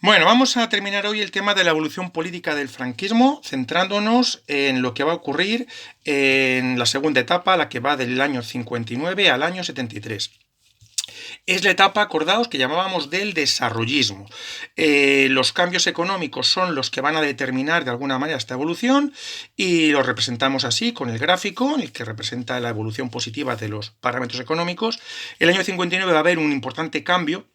Bueno, vamos a terminar hoy el tema de la evolución política del franquismo, centrándonos en lo que va a ocurrir en la segunda etapa, la que va del año 59 al año 73. Es la etapa, acordaos, que llamábamos del desarrollismo. Los cambios económicos son los que van a determinar de alguna manera esta evolución y lo representamos así con el gráfico, el que representa la evolución positiva de los parámetros económicos. El año 59 va a haber un importante cambio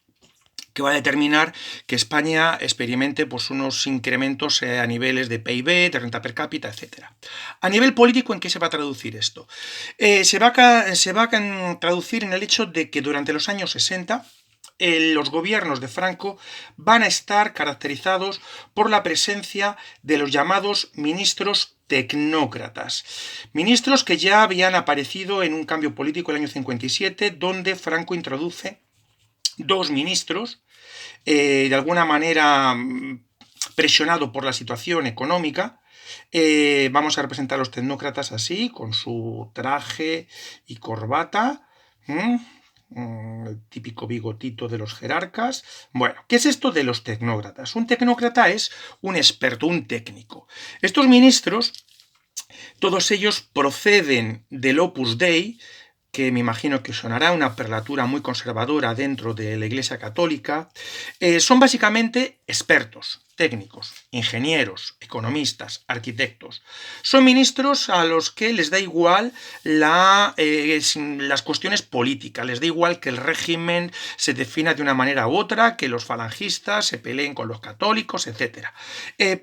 que va a determinar que España experimente pues, unos incrementos a niveles de PIB, de renta per cápita, etc. A nivel político, ¿en qué se va a traducir esto? Se va a traducir en el hecho de que durante los años 60 los gobiernos de Franco van a estar caracterizados por la presencia de los llamados ministros tecnócratas. Ministros que ya habían aparecido en un cambio político el año 57, donde Franco introduce dos ministros, de alguna manera presionado por la situación económica. Vamos a representar a los tecnócratas así, con su traje y corbata. El típico bigotito de los jerarcas. Bueno, ¿qué es esto de los tecnócratas? Un tecnócrata es un experto, un técnico. Estos ministros, todos ellos proceden del Opus Dei, que me imagino que sonará una prelatura muy conservadora dentro de la Iglesia Católica. Son básicamente expertos, técnicos, ingenieros, economistas, arquitectos. Son ministros a los que les da igual las cuestiones políticas, les da igual que el régimen se defina de una manera u otra, que los falangistas se peleen con los católicos, etc.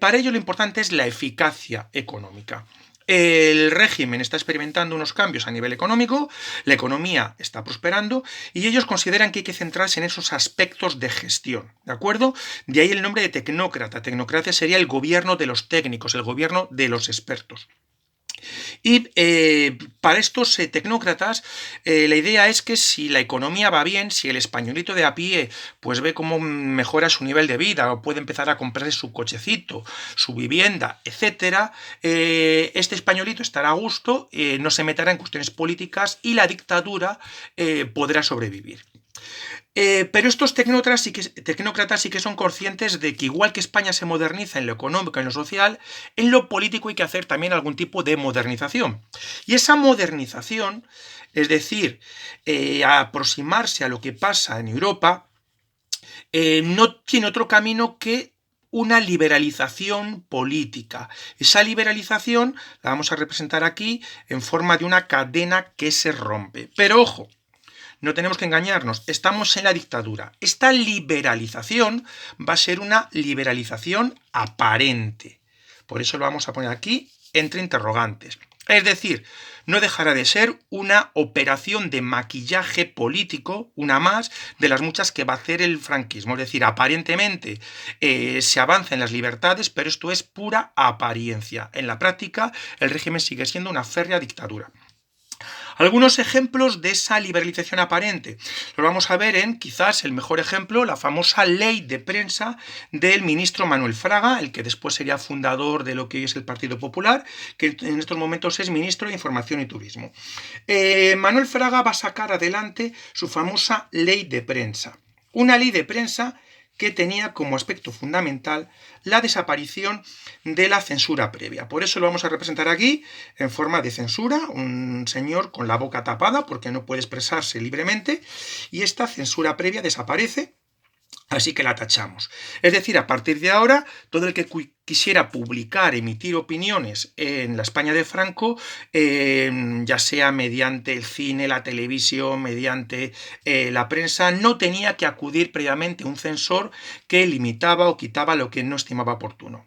Para ello lo importante es la eficacia económica. El régimen está experimentando unos cambios a nivel económico, la economía está prosperando y ellos consideran que hay que centrarse en esos aspectos de gestión, ¿de acuerdo? De ahí el nombre de tecnócrata. Tecnocracia sería el gobierno de los técnicos, el gobierno de los expertos. Y para estos tecnócratas, la idea es que si la economía va bien, si el españolito de a pie pues ve cómo mejora su nivel de vida o puede empezar a comprarse su cochecito, su vivienda, etcétera, este españolito estará a gusto, no se meterá en cuestiones políticas y la dictadura podrá sobrevivir. Pero estos tecnócratas sí que son conscientes de que igual que España se moderniza en lo económico, en lo social, en lo político hay que hacer también algún tipo de modernización. Y esa modernización, es decir, aproximarse a lo que pasa en Europa, no tiene otro camino que una liberalización política. Esa liberalización la vamos a representar aquí en forma de una cadena que se rompe. Pero ojo, no tenemos que engañarnos, estamos en la dictadura. Esta liberalización va a ser una liberalización aparente. Por eso lo vamos a poner aquí entre interrogantes. Es decir, no dejará de ser una operación de maquillaje político, una más de las muchas que va a hacer el franquismo. Es decir, aparentemente se avanza en las libertades, pero esto es pura apariencia. En la práctica, el régimen sigue siendo una férrea dictadura. Algunos ejemplos de esa liberalización aparente. Los vamos a ver en, quizás el mejor ejemplo, la famosa ley de prensa del ministro Manuel Fraga, el que después sería fundador de lo que hoy es el Partido Popular, que en estos momentos es ministro de Información y Turismo. Manuel Fraga va a sacar adelante su famosa ley de prensa. Una ley de prensa que tenía como aspecto fundamental la desaparición de la censura previa. Por eso lo vamos a representar aquí en forma de censura, un señor con la boca tapada porque no puede expresarse libremente y esta censura previa desaparece. Así que la tachamos. Es decir, a partir de ahora, todo el que quisiera publicar, emitir opiniones en la España de Franco, ya sea mediante el cine, la televisión, mediante la prensa, no tenía que acudir previamente a un censor que limitaba o quitaba lo que no estimaba oportuno.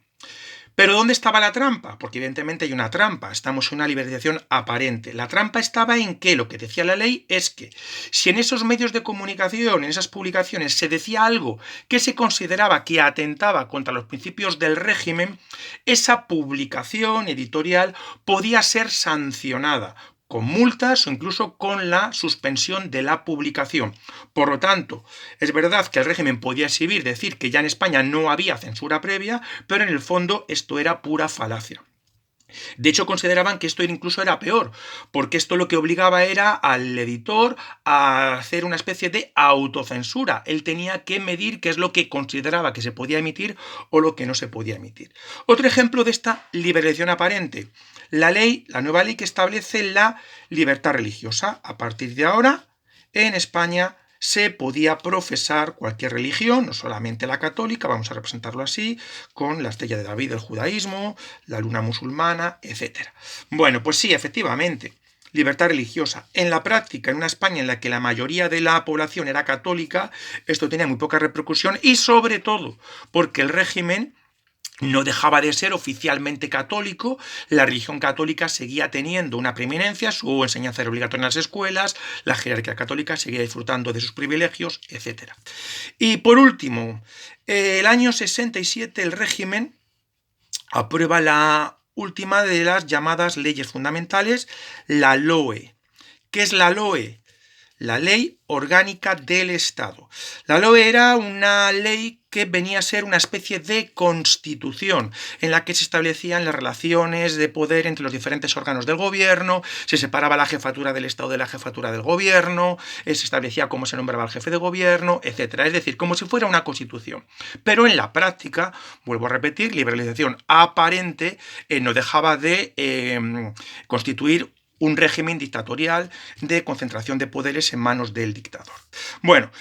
Pero ¿dónde estaba la trampa? Porque evidentemente hay una trampa, estamos en una liberalización aparente. La trampa estaba en que lo que decía la ley es que si en esos medios de comunicación, en esas publicaciones, se decía algo que se consideraba que atentaba contra los principios del régimen, esa publicación editorial podía ser sancionada con multas o incluso con la suspensión de la publicación. Por lo tanto, es verdad que el régimen podía exhibir, decir que ya en España no había censura previa, pero en el fondo esto era pura falacia. De hecho, consideraban que esto incluso era peor, porque esto lo que obligaba era al editor a hacer una especie de autocensura. Él tenía que medir qué es lo que consideraba que se podía emitir o lo que no se podía emitir. Otro ejemplo de esta liberalización aparente, la nueva ley que establece la libertad religiosa. A partir de ahora, en España se podía profesar cualquier religión, no solamente la católica, vamos a representarlo así, con la estrella de David del judaísmo, la luna musulmana, etc. Bueno, pues sí, efectivamente, libertad religiosa. En la práctica, en una España en la que la mayoría de la población era católica, esto tenía muy poca repercusión y sobre todo porque el régimen no dejaba de ser oficialmente católico, la religión católica seguía teniendo una preeminencia, su enseñanza era obligatoria en las escuelas, la jerarquía católica seguía disfrutando de sus privilegios, etc. Y por último, el año 67 el régimen aprueba la última de las llamadas leyes fundamentales, la LOE. ¿Qué es la LOE? La Ley Orgánica del Estado. La LOE era una ley que venía a ser una especie de constitución en la que se establecían las relaciones de poder entre los diferentes órganos del gobierno, se separaba la jefatura del Estado de la jefatura del gobierno, se establecía cómo se nombraba el jefe de gobierno, etc. Es decir, como si fuera una constitución. Pero en la práctica, vuelvo a repetir, liberalización aparente no dejaba de constituir un régimen dictatorial de concentración de poderes en manos del dictador. Bueno,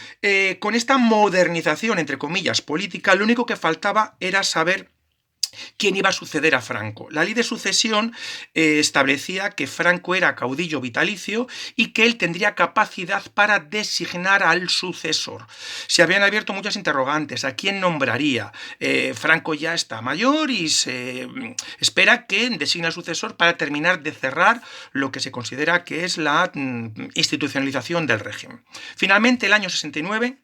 con esta modernización, entre comillas, política, lo único que faltaba era saber quién iba a suceder a Franco. La ley de sucesión establecía que Franco era caudillo vitalicio y que él tendría capacidad para designar al sucesor. Se habían abierto muchas interrogantes. ¿A quién nombraría? Franco ya está mayor y se espera que designe al sucesor para terminar de cerrar lo que se considera que es la institucionalización del régimen. Finalmente, el año 69,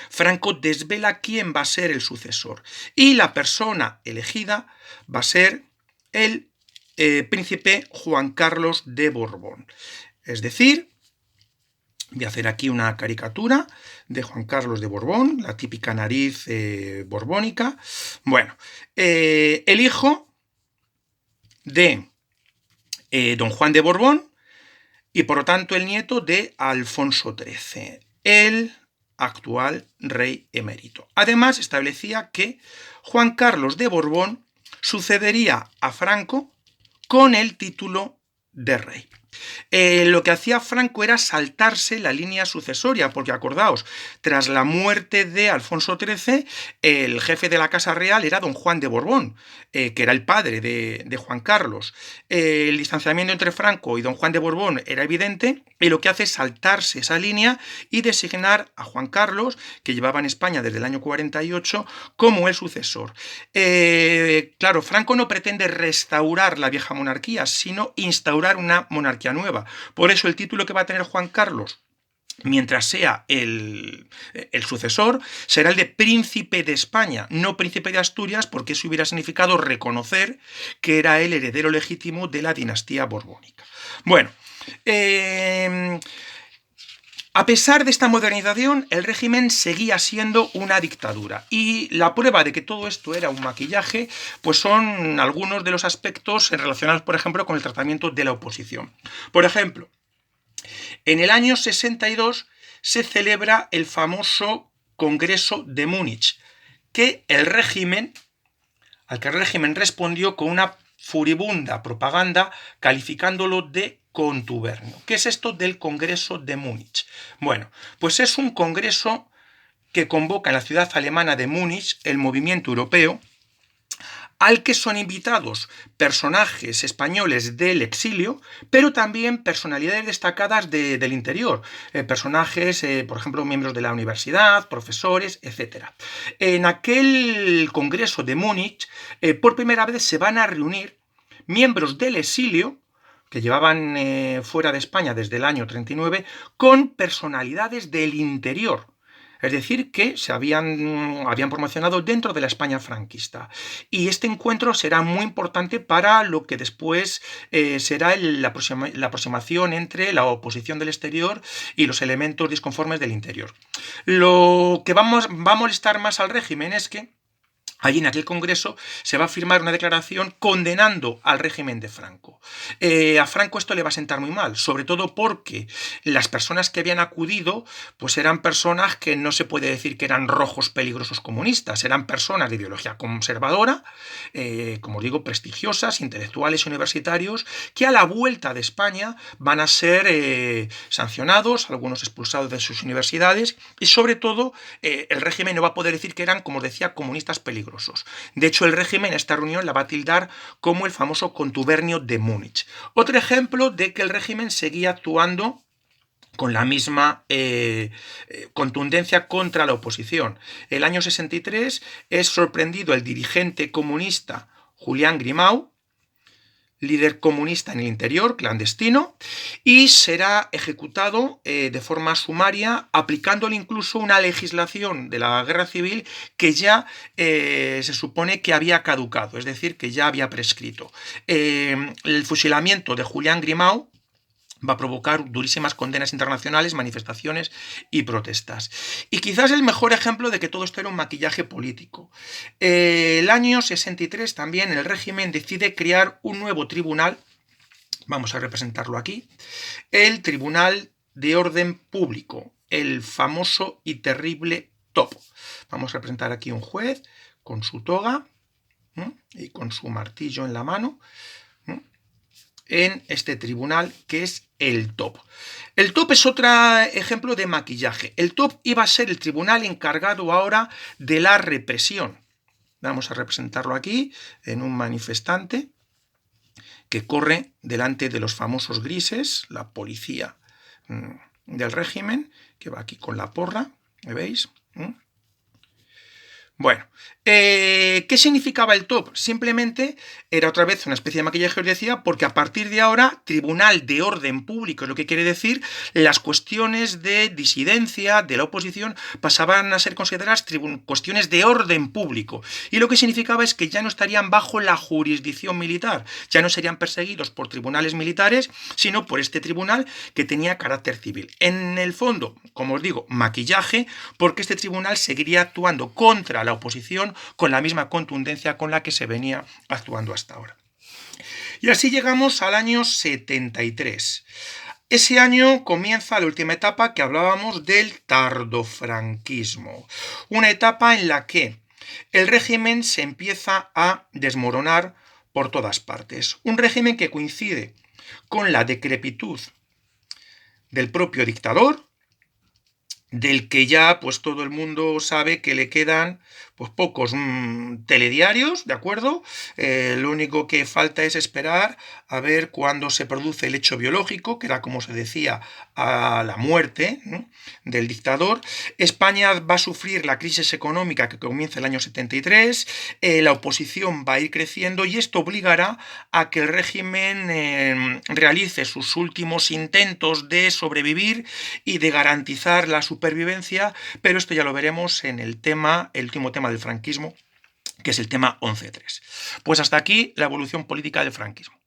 Franco desvela quién va a ser el sucesor y la persona elegida va a ser el príncipe Juan Carlos de Borbón. Es decir, voy a hacer aquí una caricatura de Juan Carlos de Borbón, la típica nariz borbónica. Bueno, el hijo de don Juan de Borbón y por lo tanto el nieto de Alfonso XIII. El actual rey emérito. Además, establecía que Juan Carlos de Borbón sucedería a Franco con el título de rey. Lo que hacía Franco era saltarse la línea sucesoria, porque acordaos, tras la muerte de Alfonso XIII, el jefe de la Casa Real era don Juan de Borbón, que era el padre de Juan Carlos. El distanciamiento entre Franco y don Juan de Borbón era evidente, y lo que hace es saltarse esa línea y designar a Juan Carlos, que llevaba en España desde el año 48, como el sucesor. Claro, Franco no pretende restaurar la vieja monarquía, sino instaurar una monarquía nueva. Por eso el título que va a tener Juan Carlos, mientras sea el sucesor, será el de príncipe de España, no príncipe de Asturias, porque eso hubiera significado reconocer que era el heredero legítimo de la dinastía borbónica. Bueno, a pesar de esta modernización, el régimen seguía siendo una dictadura. Y la prueba de que todo esto era un maquillaje, pues son algunos de los aspectos relacionados, por ejemplo, con el tratamiento de la oposición. Por ejemplo, en el año 62 se celebra el famoso Congreso de Múnich, al que el régimen respondió con una furibunda propaganda calificándolo de contubernio. ¿Qué es esto del Congreso de Múnich? Bueno, pues es un congreso que convoca en la ciudad alemana de Múnich el movimiento europeo, al que son invitados personajes españoles del exilio, pero también personalidades destacadas del interior, personajes, por ejemplo, miembros de la universidad, profesores, etc. En aquel congreso de Múnich, por primera vez se van a reunir miembros del exilio, que llevaban fuera de España desde el año 39, con personalidades del interior. Es decir, que se habían promocionado dentro de la España franquista. Y este encuentro será muy importante para lo que después será la aproximación entre la oposición del exterior y los elementos disconformes del interior. Lo que va a molestar más al régimen es que allí en aquel congreso se va a firmar una declaración condenando al régimen de Franco. A Franco esto le va a sentar muy mal, sobre todo porque las personas que habían acudido pues eran personas que no se puede decir que eran rojos peligrosos comunistas, eran personas de ideología conservadora, como os digo, prestigiosas, intelectuales y universitarios, que a la vuelta de España van a ser sancionados, algunos expulsados de sus universidades, y sobre todo el régimen no va a poder decir que eran, como os decía, comunistas peligrosos. De hecho, el régimen esta reunión la va a tildar como el famoso contubernio de Múnich. Otro ejemplo de que el régimen seguía actuando con la misma contundencia contra la oposición. El año 63 es sorprendido el dirigente comunista Julián Grimau, líder comunista en el interior, clandestino, y será ejecutado de forma sumaria, aplicándole incluso una legislación de la guerra civil que ya se supone que había caducado, es decir, que ya había prescrito. El fusilamiento de Julián Grimau va a provocar durísimas condenas internacionales, manifestaciones y protestas. Y quizás el mejor ejemplo de que todo esto era un maquillaje político. El año 63 también el régimen decide crear un nuevo tribunal, vamos a representarlo aquí, el Tribunal de Orden Público, el famoso y terrible TOP. Vamos a representar aquí un juez con su toga y con su martillo en la mano, en este tribunal que es el TOP. El TOP es otro ejemplo de maquillaje. El TOP iba a ser el tribunal encargado ahora de la represión. Vamos a representarlo aquí en un manifestante que corre delante de los famosos grises, la policía del régimen, que va aquí con la porra, ¿me veis? Bueno, ¿qué significaba el TOP? Simplemente era otra vez una especie de maquillaje, os decía, porque a partir de ahora, Tribunal de Orden Público, es lo que quiere decir, las cuestiones de disidencia de la oposición pasaban a ser consideradas cuestiones de orden público. Y lo que significaba es que ya no estarían bajo la jurisdicción militar, ya no serían perseguidos por tribunales militares, sino por este tribunal que tenía carácter civil. En el fondo, como os digo, maquillaje, porque este tribunal seguiría actuando contra la oposición con la misma contundencia con la que se venía actuando hasta ahora. Y así llegamos al año 73. Ese año comienza la última etapa que hablábamos del tardofranquismo, una etapa en la que el régimen se empieza a desmoronar por todas partes. Un régimen que coincide con la decrepitud del propio dictador, del que ya pues todo el mundo sabe que le quedan pues pocos telediarios, ¿de acuerdo? Lo único que falta es esperar a ver cuándo se produce el hecho biológico, que era como se decía a la muerte, ¿no?, del dictador. España va a sufrir la crisis económica que comienza el año 73, la oposición va a ir creciendo y esto obligará a que el régimen realice sus últimos intentos de sobrevivir y de garantizar la supervivencia, pero esto ya lo veremos en el último tema del franquismo, que es el tema 11.3. Pues hasta aquí la evolución política del franquismo.